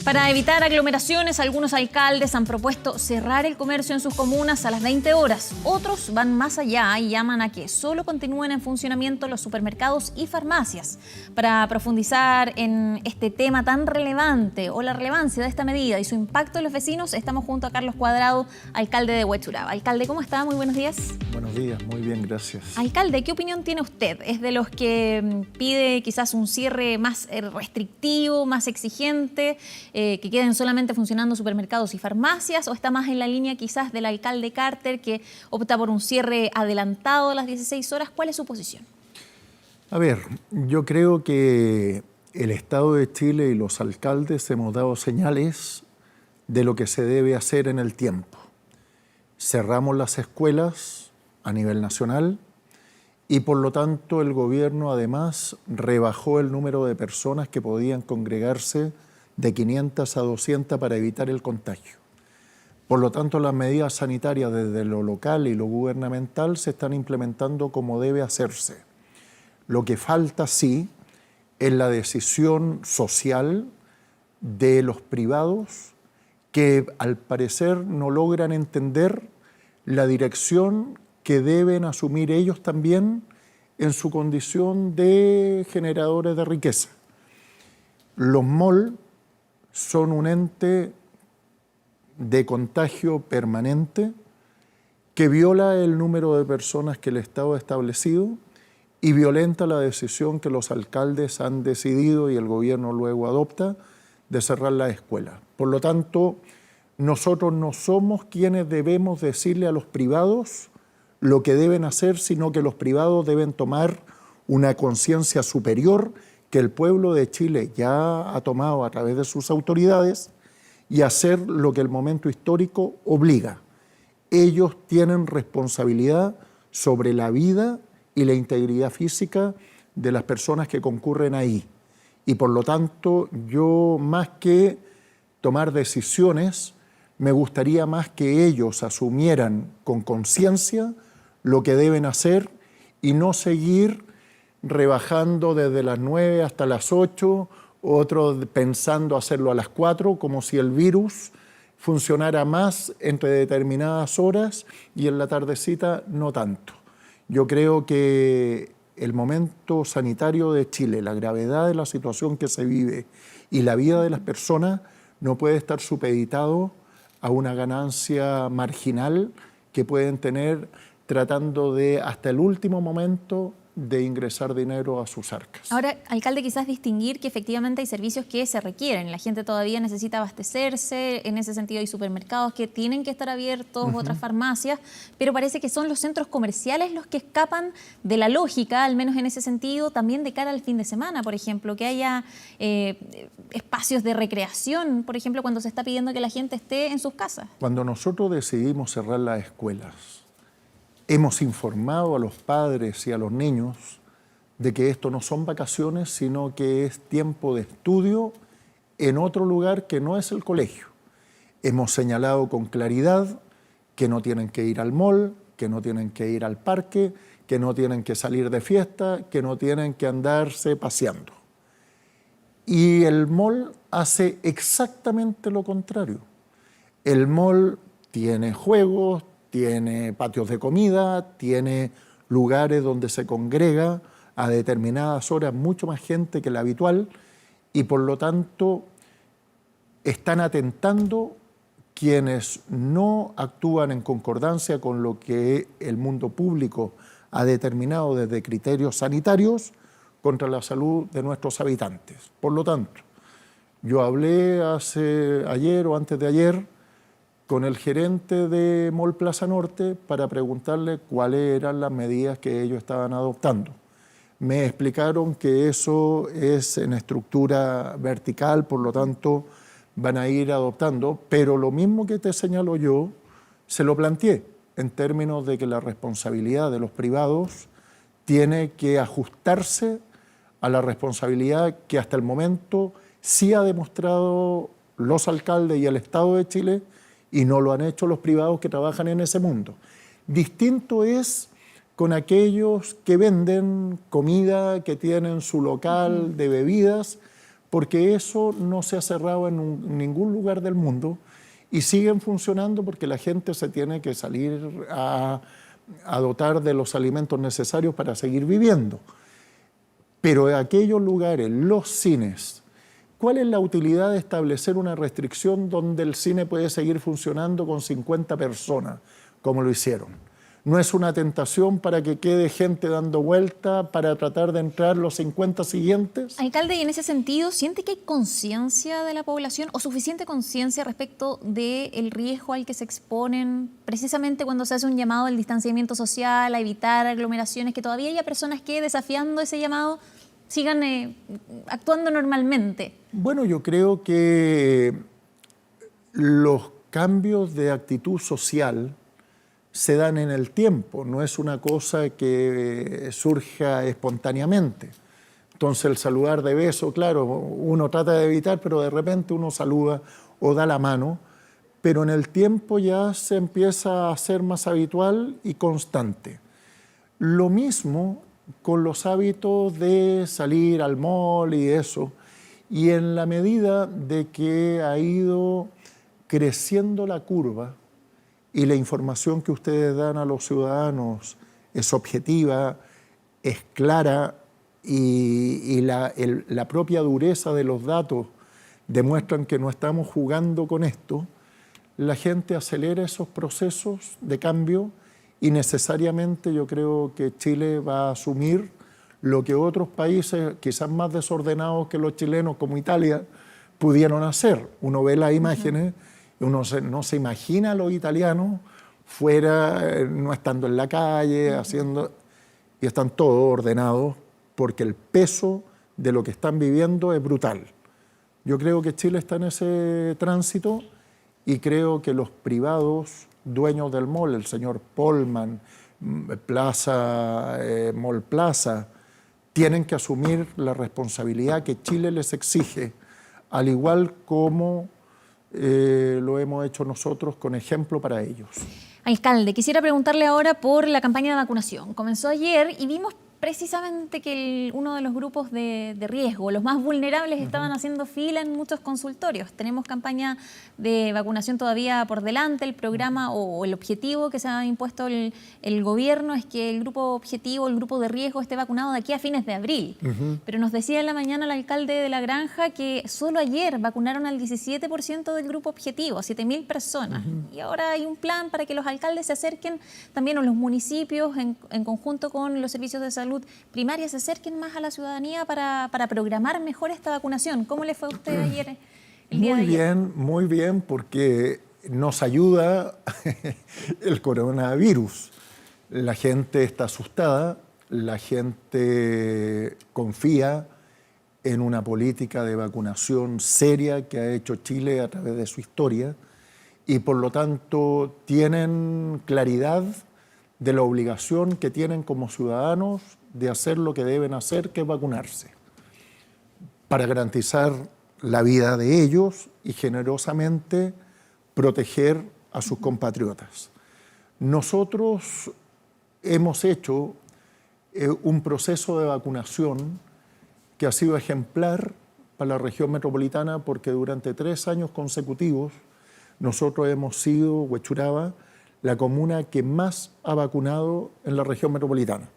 Para evitar aglomeraciones, algunos alcaldes han propuesto cerrar el comercio en sus comunas a las 20 horas. Otros van más allá y llaman a que solo continúen en funcionamiento los supermercados y farmacias. Para profundizar en este tema tan relevante o la relevancia de esta medida y su impacto en los vecinos, estamos junto a Carlos Cuadrado, alcalde de Huechuraba. Alcalde, ¿cómo está? Muy buenos días. Buenos días, muy bien, gracias. Alcalde, ¿qué opinión tiene usted? ¿Es de los que pide quizás un cierre más restrictivo, más exigente, que queden solamente funcionando supermercados y farmacias, o está más en la línea quizás del alcalde Carter, que opta por un cierre adelantado a las 16 horas? ¿Cuál es su posición? A ver, yo creo que el Estado de Chile y los alcaldes hemos dado señales de lo que se debe hacer en el tiempo. Cerramos las escuelas a nivel nacional y por lo tanto el gobierno además rebajó el número de personas que podían congregarse de 500 a 200 para evitar el contagio. Por lo tanto, las medidas sanitarias desde lo local y lo gubernamental se están implementando como debe hacerse. Lo que falta, sí, es la decisión social de los privados que al parecer no logran entender la dirección que deben asumir ellos también en su condición de generadores de riqueza. Los malls son un ente de contagio permanente que viola el número de personas que el Estado ha establecido y violenta la decisión que los alcaldes han decidido y el gobierno luego adopta de cerrar la escuela. Por lo tanto, nosotros no somos quienes debemos decirle a los privados lo que deben hacer, sino que los privados deben tomar una conciencia superior que el pueblo de Chile ya ha tomado a través de sus autoridades y hacer lo que el momento histórico obliga. Ellos tienen responsabilidad sobre la vida y la integridad física de las personas que concurren ahí. Y por lo tanto, yo más que tomar decisiones, me gustaría más que ellos asumieran con conciencia lo que deben hacer y no seguir rebajando desde las 9 hasta las 8, otros pensando hacerlo a las 4, como si el virus funcionara más entre determinadas horas y en la tardecita no tanto. Yo creo que el momento sanitario de Chile, la gravedad de la situación que se vive y la vida de las personas no puede estar supeditado a una ganancia marginal que pueden tener tratando de, hasta el último momento, de ingresar dinero a sus arcas. Ahora, alcalde, quizás distinguir que efectivamente hay servicios que se requieren. La gente todavía necesita abastecerse, en ese sentido hay supermercados que tienen que estar abiertos, otras farmacias, pero parece que son los centros comerciales los que escapan de la lógica, al menos en ese sentido, también de cara al fin de semana, por ejemplo, que haya espacios de recreación, por ejemplo, cuando se está pidiendo que la gente esté en sus casas. Cuando nosotros decidimos cerrar las escuelas, hemos informado a los padres y a los niños de que esto no son vacaciones, sino que es tiempo de estudio en otro lugar que no es el colegio. Hemos señalado con claridad que no tienen que ir al mall, que no tienen que ir al parque, que no tienen que salir de fiesta, que no tienen que andarse paseando. Y el mall hace exactamente lo contrario. El mall tiene juegos, tiene patios de comida, tiene lugares donde se congrega a determinadas horas mucho más gente que la habitual y por lo tanto están atentando quienes no actúan en concordancia con lo que el mundo público ha determinado desde criterios sanitarios contra la salud de nuestros habitantes. Por lo tanto, yo hablé ayer o antes de ayer con el gerente de Mall Plaza Norte para preguntarle cuáles eran las medidas que ellos estaban adoptando. Me explicaron que eso es en estructura vertical, por lo tanto van a ir adoptando, pero lo mismo que te señalo yo, se lo planteé en términos de que la responsabilidad de los privados tiene que ajustarse a la responsabilidad que hasta el momento sí ha demostrado los alcaldes y el Estado de Chile y no lo han hecho los privados que trabajan en ese mundo. Distinto es con aquellos que venden comida, que tienen su local de bebidas, porque eso no se ha cerrado en ningún lugar del mundo y siguen funcionando porque la gente se tiene que salir a dotar de los alimentos necesarios para seguir viviendo. Pero en aquellos lugares, los cines, ¿cuál es la utilidad de establecer una restricción donde el cine puede seguir funcionando con 50 personas, como lo hicieron? ¿No es una tentación para que quede gente dando vuelta para tratar de entrar los 50 siguientes? Alcalde, y en ese sentido, ¿siente que hay conciencia de la población o suficiente conciencia respecto del riesgo al que se exponen precisamente cuando se hace un llamado al distanciamiento social, a evitar aglomeraciones, que todavía haya personas que, desafiando ese llamado, sigan actuando normalmente? Bueno, yo creo que los cambios de actitud social se dan en el tiempo, no es una cosa que surja espontáneamente. Entonces el saludar de beso, claro, uno trata de evitar, pero de repente uno saluda o da la mano, pero en el tiempo ya se empieza a hacer más habitual y constante. Lo mismo con los hábitos de salir al mall y eso, y en la medida de que ha ido creciendo la curva, y la información que ustedes dan a los ciudadanos es objetiva, es clara y la propia dureza de los datos demuestran que no estamos jugando con esto, la gente acelera esos procesos de cambio y necesariamente yo creo que Chile va a asumir lo que otros países, quizás más desordenados que los chilenos, como Italia, pudieron hacer. Uno ve las imágenes. Uno no se imagina a los italianos fuera, no estando en la calle, haciendo, y están todos ordenados porque el peso de lo que están viviendo es brutal. Yo creo que Chile está en ese tránsito y creo que los privados, dueños del mall, el señor Polman, Mall Plaza, tienen que asumir la responsabilidad que Chile les exige, al igual como lo hemos hecho nosotros con ejemplo para ellos. Alcalde, quisiera preguntarle ahora por la campaña de vacunación. Comenzó ayer y vimos precisamente que uno de los grupos de riesgo, los más vulnerables, estaban haciendo fila en muchos consultorios. Tenemos campaña de vacunación todavía por delante. El programa o el objetivo que se ha impuesto el gobierno es que el grupo objetivo, el grupo de riesgo, esté vacunado de aquí a fines de abril. Pero nos decía en la mañana el alcalde de La Granja que solo ayer vacunaron al 17% del grupo objetivo, 7.000 personas. Y ahora hay un plan para que los alcaldes se acerquen también, o los municipios, en conjunto con los servicios de salud primaria, se acerquen más a la ciudadanía para programar mejor esta vacunación. ¿Cómo le fue a usted ayer, el día de ayer? Muy bien, porque nos ayuda el coronavirus. La gente está asustada, la gente confía en una política de vacunación seria que ha hecho Chile a través de su historia y por lo tanto tienen claridad de la obligación que tienen como ciudadanos de hacer lo que deben hacer, que es vacunarse, para garantizar la vida de ellos y generosamente proteger a sus compatriotas. Nosotros hemos hecho un proceso de vacunación que ha sido ejemplar para la región metropolitana porque durante 3 años consecutivos nosotros hemos sido, Huechuraba, la comuna que más ha vacunado en la región metropolitana.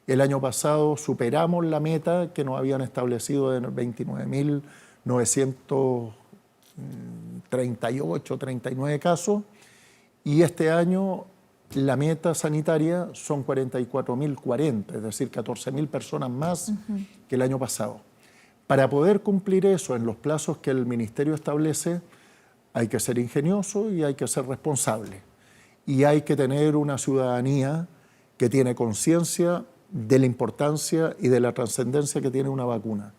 El año pasado superamos la meta que nos habían establecido de 29.938, 39 casos, y este año la meta sanitaria son 44.040, es decir, 14.000 personas más que el año pasado. Para poder cumplir eso en los plazos que el Ministerio establece, hay que ser ingenioso y hay que ser responsable. Y hay que tener una ciudadanía que tiene conciencia de la importancia y de la trascendencia que tiene una vacuna.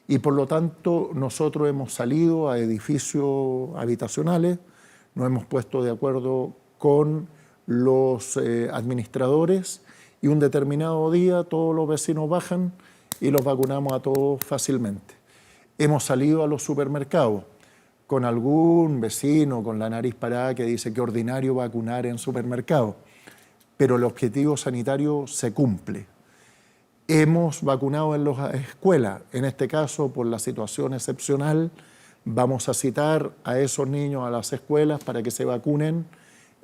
Y por lo tanto, nosotros hemos salido a edificios habitacionales, nos hemos puesto de acuerdo con los administradores y un determinado día todos los vecinos bajan y los vacunamos a todos fácilmente. Hemos salido a los supermercados con algún vecino con la nariz parada que dice que ordinario vacunar en supermercados, pero el objetivo sanitario se cumple. Hemos vacunado en las escuelas. En este caso, por la situación excepcional, vamos a citar a esos niños a las escuelas para que se vacunen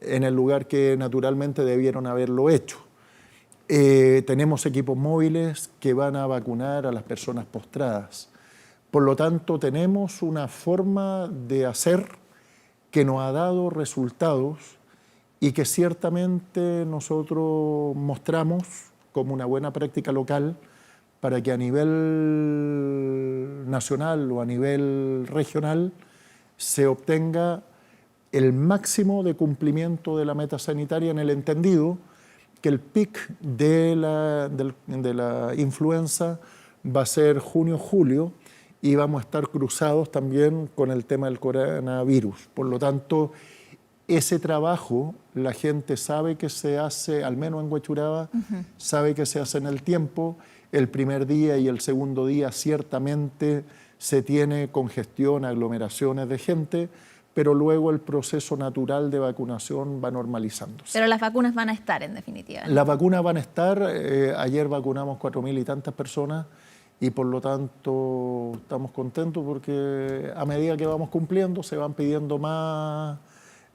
en el lugar que naturalmente debieron haberlo hecho. Tenemos equipos móviles que van a vacunar a las personas postradas. Por lo tanto, tenemos una forma de hacer que nos ha dado resultados y que ciertamente nosotros mostramos como una buena práctica local para que a nivel nacional o a nivel regional se obtenga el máximo de cumplimiento de la meta sanitaria, en el entendido que el pic de la influenza va a ser junio-julio y vamos a estar cruzados también con el tema del coronavirus. Por lo tanto, ese trabajo la gente sabe que se hace, al menos en Huechuraba, sabe que se hace en el tiempo. El primer día y el segundo día ciertamente se tiene congestión, aglomeraciones de gente, pero luego el proceso natural de vacunación va normalizándose. Pero las vacunas van a estar, en definitiva, ¿no? Las vacunas van a estar. Ayer vacunamos 4.000 y tantas personas y por lo tanto estamos contentos porque a medida que vamos cumpliendo se van pidiendo más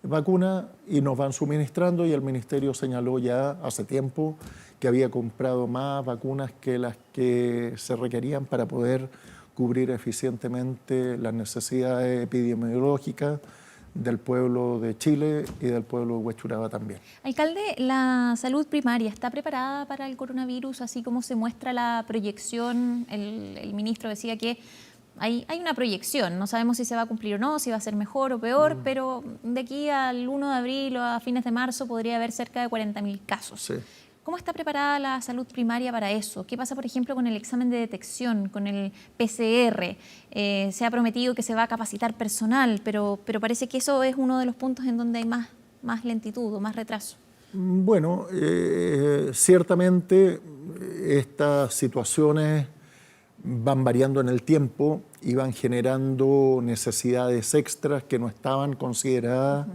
vacunas y nos van suministrando, y el Ministerio señaló ya hace tiempo que había comprado más vacunas que las que se requerían para poder cubrir eficientemente las necesidades epidemiológicas del pueblo de Chile y del pueblo de Huechuraba también. Alcalde, ¿la salud primaria está preparada para el coronavirus, así como se muestra la proyección? El ministro decía que hay una proyección, no sabemos si se va a cumplir o no, si va a ser mejor o peor, pero de aquí al 1 de abril o a fines de marzo podría haber cerca de 40.000 casos. Sí. ¿Cómo está preparada la salud primaria para eso? ¿Qué pasa, por ejemplo, con el examen de detección, con el PCR? Se ha prometido que se va a capacitar personal, pero parece que eso es uno de los puntos en donde hay más lentitud o más retraso. Bueno, ciertamente estas situaciones van variando en el tiempo y van generando necesidades extras que no estaban consideradas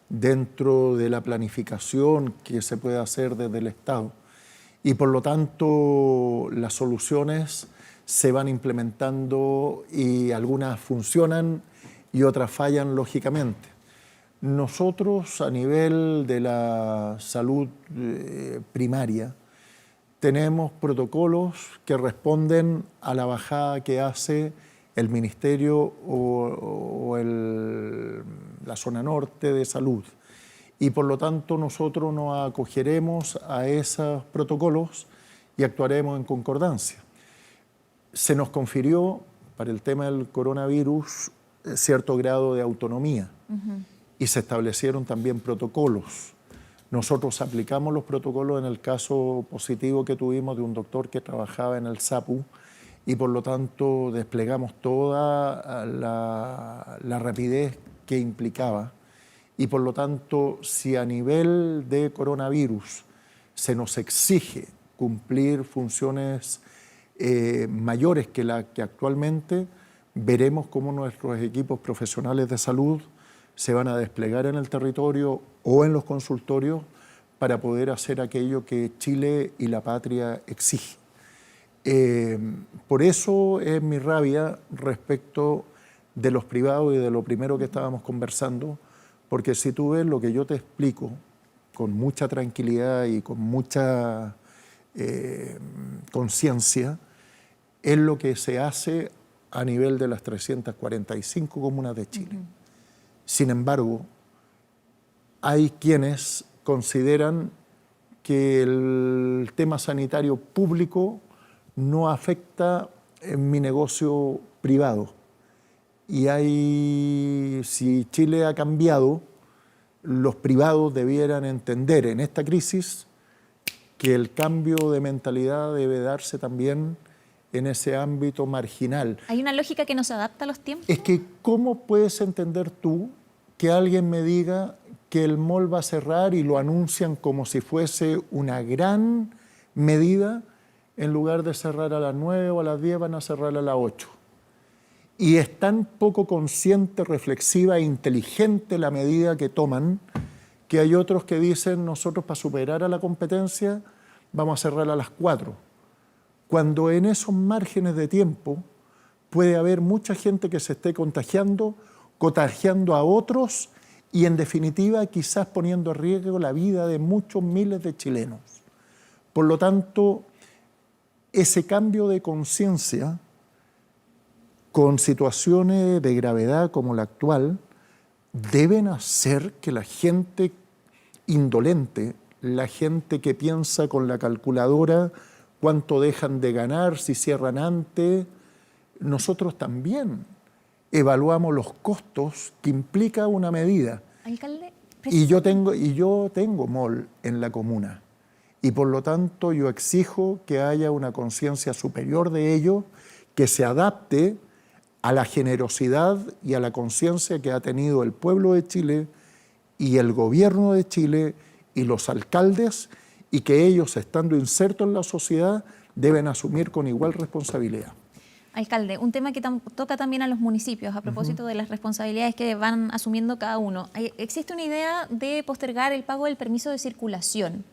dentro de la planificación que se puede hacer desde el Estado. Y por lo tanto, las soluciones se van implementando y algunas funcionan y otras fallan lógicamente. Nosotros, a nivel de la salud primaria, tenemos protocolos que responden a la bajada que hace el Ministerio o la zona norte de salud. Y por lo tanto nosotros nos acogeremos a esos protocolos y actuaremos en concordancia. Se nos confirió para el tema del coronavirus cierto grado de autonomía y se establecieron también protocolos. Nosotros aplicamos los protocolos en el caso positivo que tuvimos de un doctor que trabajaba en el SAPU, y por lo tanto desplegamos toda la rapidez que implicaba. Y por lo tanto, si a nivel de coronavirus se nos exige cumplir funciones mayores que las que actualmente, veremos cómo nuestros equipos profesionales de salud se van a desplegar en el territorio o en los consultorios para poder hacer aquello que Chile y la patria exigen. Por eso es mi rabia respecto de los privados y de lo primero que estábamos conversando, porque si tú ves lo que yo te explico con mucha tranquilidad y con mucha conciencia, es lo que se hace a nivel de las 345 comunas de Chile. Sin embargo, hay quienes consideran que el tema sanitario público no afecta en mi negocio privado. Y si Chile ha cambiado, los privados debieran entender en esta crisis que el cambio de mentalidad debe darse también en ese ámbito marginal. ¿Hay una lógica que no se adapta a los tiempos? Es que, ¿cómo puedes entender tú que alguien me diga que el mall va a cerrar y lo anuncian como si fuese una gran medida? En lugar de cerrar a las 9 o a las 10, van a cerrar a las 8. Y es tan poco consciente, reflexiva e inteligente la medida que toman, que hay otros que dicen, nosotros para superar a la competencia vamos a cerrar a las 4. cuando en esos márgenes de tiempo puede haber mucha gente que se esté contagiando a otros y en definitiva quizás poniendo en riesgo la vida de muchos miles de chilenos. Por lo tanto, ese cambio de conciencia con situaciones de gravedad como la actual deben hacer que la gente indolente, la gente que piensa con la calculadora cuánto dejan de ganar, si cierran antes, nosotros también evaluamos los costos que implica una medida. Alcalde, Y yo tengo mall en la comuna y por lo tanto yo exijo que haya una conciencia superior de ello, que se adapte a la generosidad y a la conciencia que ha tenido el pueblo de Chile y el gobierno de Chile y los alcaldes, y que ellos, estando insertos en la sociedad, deben asumir con igual responsabilidad. Alcalde, un tema que toca también a los municipios, a propósito de las responsabilidades que van asumiendo cada uno. Existe una idea de postergar el pago del permiso de circulación.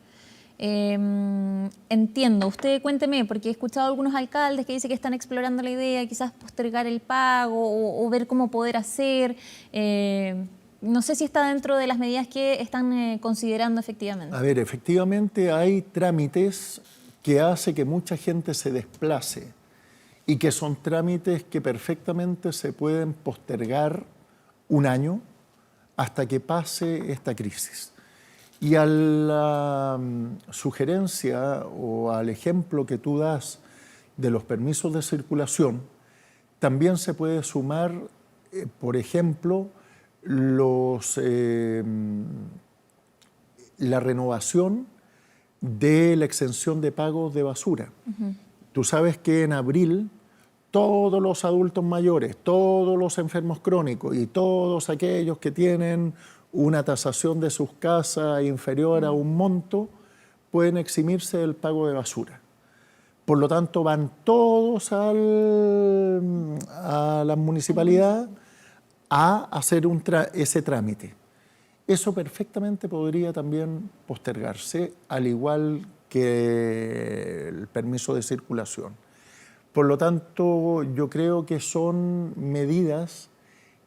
Entiendo, usted cuénteme, porque he escuchado a algunos alcaldes que dicen que están explorando la idea, quizás postergar el pago o ver cómo poder hacer. No sé si está dentro de las medidas que están considerando efectivamente. A ver, efectivamente hay trámites que hacen que mucha gente se desplace y que son trámites que perfectamente se pueden postergar un año hasta que pase esta crisis. Y a la sugerencia o al ejemplo que tú das de los permisos de circulación, también se puede sumar, por ejemplo, la renovación de la exención de pagos de basura. Tú sabes que en abril todos los adultos mayores, todos los enfermos crónicos y todos aquellos que tienen una tasación de sus casas inferior a un monto pueden eximirse del pago de basura. Por lo tanto, van todos a la municipalidad a hacer ese trámite. Eso perfectamente podría también postergarse, al igual que el permiso de circulación. Por lo tanto, yo creo que son medidas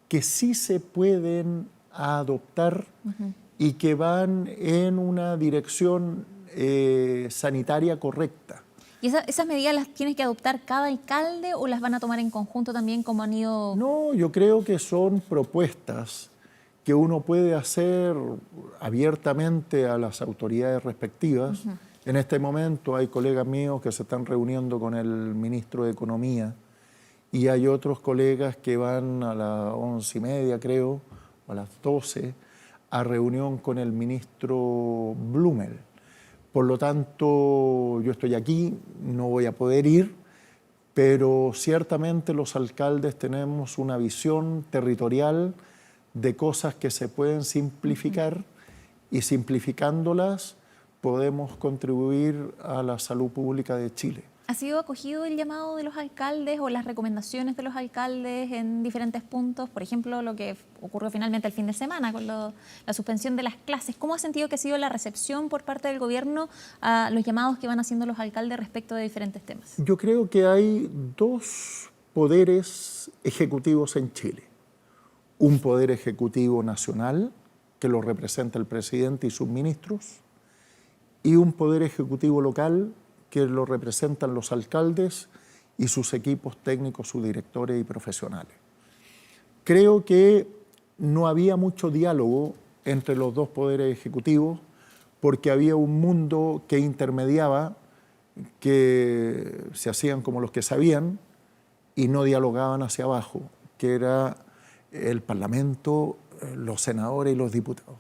que sí se pueden adoptar y que van en una dirección sanitaria correcta. ¿Y esas medidas las tiene que adoptar cada alcalde o las van a tomar en conjunto también como han ido? No, yo creo que son propuestas que uno puede hacer abiertamente a las autoridades respectivas. En este momento hay colegas míos que se están reuniendo con el ministro de Economía y hay otros colegas que van a las 11:30, creo, o a las 12, a reunión con el ministro Blumel. Por lo tanto, yo estoy aquí, no voy a poder ir, pero ciertamente los alcaldes tenemos una visión territorial de cosas que se pueden simplificar y simplificándolas podemos contribuir a la salud pública de Chile. ¿Ha sido acogido el llamado de los alcaldes o las recomendaciones de los alcaldes en diferentes puntos? Por ejemplo, lo que ocurrió finalmente el fin de semana con la suspensión de las clases. ¿Cómo ha sentido que ha sido la recepción por parte del gobierno a los llamados que van haciendo los alcaldes respecto de diferentes temas? Yo creo que hay dos poderes ejecutivos en Chile. Un poder ejecutivo nacional, que lo representa el presidente y sus ministros, y un poder ejecutivo local, que lo representan los alcaldes y sus equipos técnicos, sus directores y profesionales. Creo que no había mucho diálogo entre los dos poderes ejecutivos porque había un mundo que intermediaba, que se hacían como los que sabían y no dialogaban hacia abajo, que era el Parlamento, los senadores y los diputados.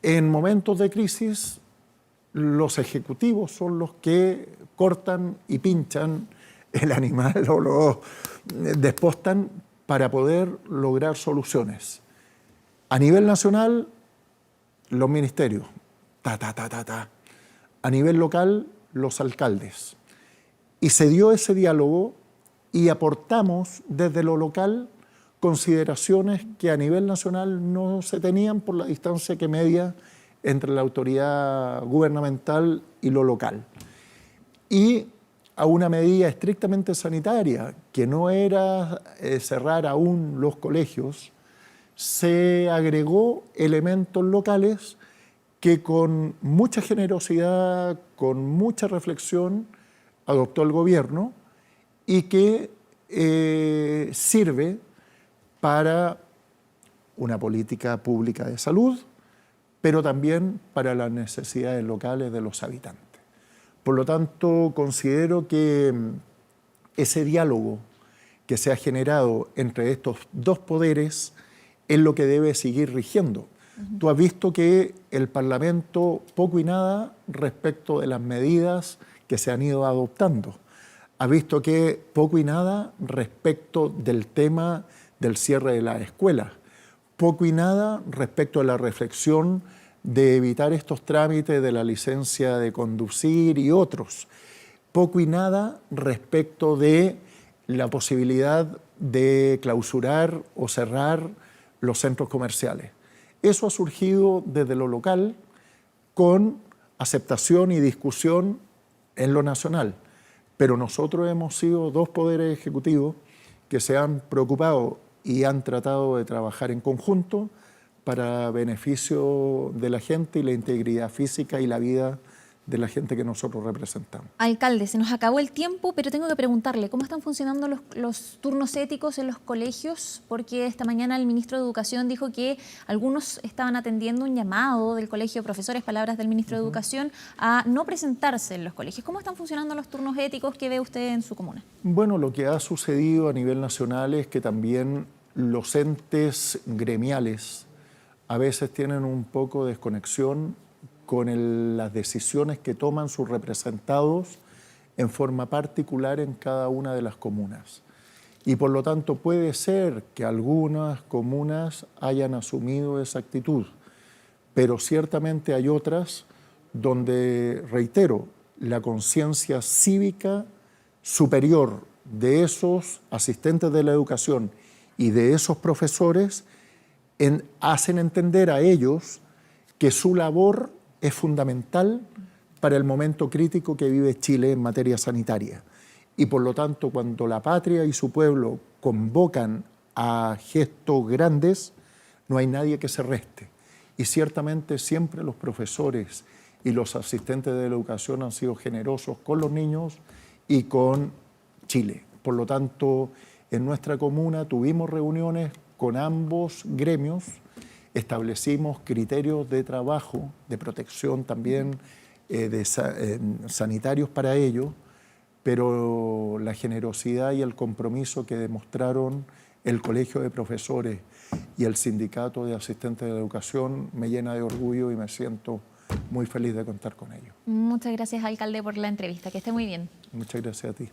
En momentos de crisis, los ejecutivos son los que cortan y pinchan el animal o lo despostan para poder lograr soluciones. A nivel nacional, los ministerios, A nivel local, los alcaldes. Y se dio ese diálogo y aportamos desde lo local consideraciones que a nivel nacional no se tenían por la distancia que media entre la autoridad gubernamental y lo local. Y a una medida estrictamente sanitaria, que no era cerrar aún los colegios, se agregó elementos locales que con mucha generosidad, con mucha reflexión, adoptó el gobierno y que sirve para una política pública de salud, pero también para las necesidades locales de los habitantes. Por lo tanto, considero que ese diálogo que se ha generado entre estos dos poderes es lo que debe seguir rigiendo. Tú has visto que el Parlamento poco y nada respecto de las medidas que se han ido adoptando. Has visto que poco y nada respecto del tema del cierre de las escuelas. Poco y nada respecto a la reflexión de evitar estos trámites de la licencia de conducir y otros. Poco y nada respecto de la posibilidad de clausurar o cerrar los centros comerciales. Eso ha surgido desde lo local con aceptación y discusión en lo nacional. Pero nosotros hemos sido dos poderes ejecutivos que se han preocupado y han tratado de trabajar en conjunto para beneficio de la gente y la integridad física y la vida de la gente que nosotros representamos. Alcalde, se nos acabó el tiempo, pero tengo que preguntarle, ¿cómo están funcionando los turnos éticos en los colegios? Porque esta mañana el ministro de Educación dijo que algunos estaban atendiendo un llamado del Colegio de Profesores, palabras del ministro de Educación, a no presentarse en los colegios. ¿Cómo están funcionando los turnos éticos que ve usted en su comuna? Bueno, lo que ha sucedido a nivel nacional es que también los entes gremiales a veces tienen un poco de desconexión con las decisiones que toman sus representados en forma particular en cada una de las comunas. Y por lo tanto puede ser que algunas comunas hayan asumido esa actitud, pero ciertamente hay otras donde, reitero, la conciencia cívica superior de esos asistentes de la educación y de esos profesores hacen entender a ellos que su labor es fundamental para el momento crítico que vive Chile en materia sanitaria. Y por lo tanto, cuando la patria y su pueblo convocan a gestos grandes, no hay nadie que se reste. Y ciertamente siempre los profesores y los asistentes de la educación han sido generosos con los niños y con Chile. Por lo tanto, en nuestra comuna tuvimos reuniones con ambos gremios, establecimos criterios de trabajo, de protección también sanitarios para ello, pero la generosidad y el compromiso que demostraron el Colegio de Profesores y el Sindicato de Asistentes de la Educación me llena de orgullo y me siento muy feliz de contar con ellos. Muchas gracias, alcalde, por la entrevista. Que esté muy bien. Muchas gracias a ti.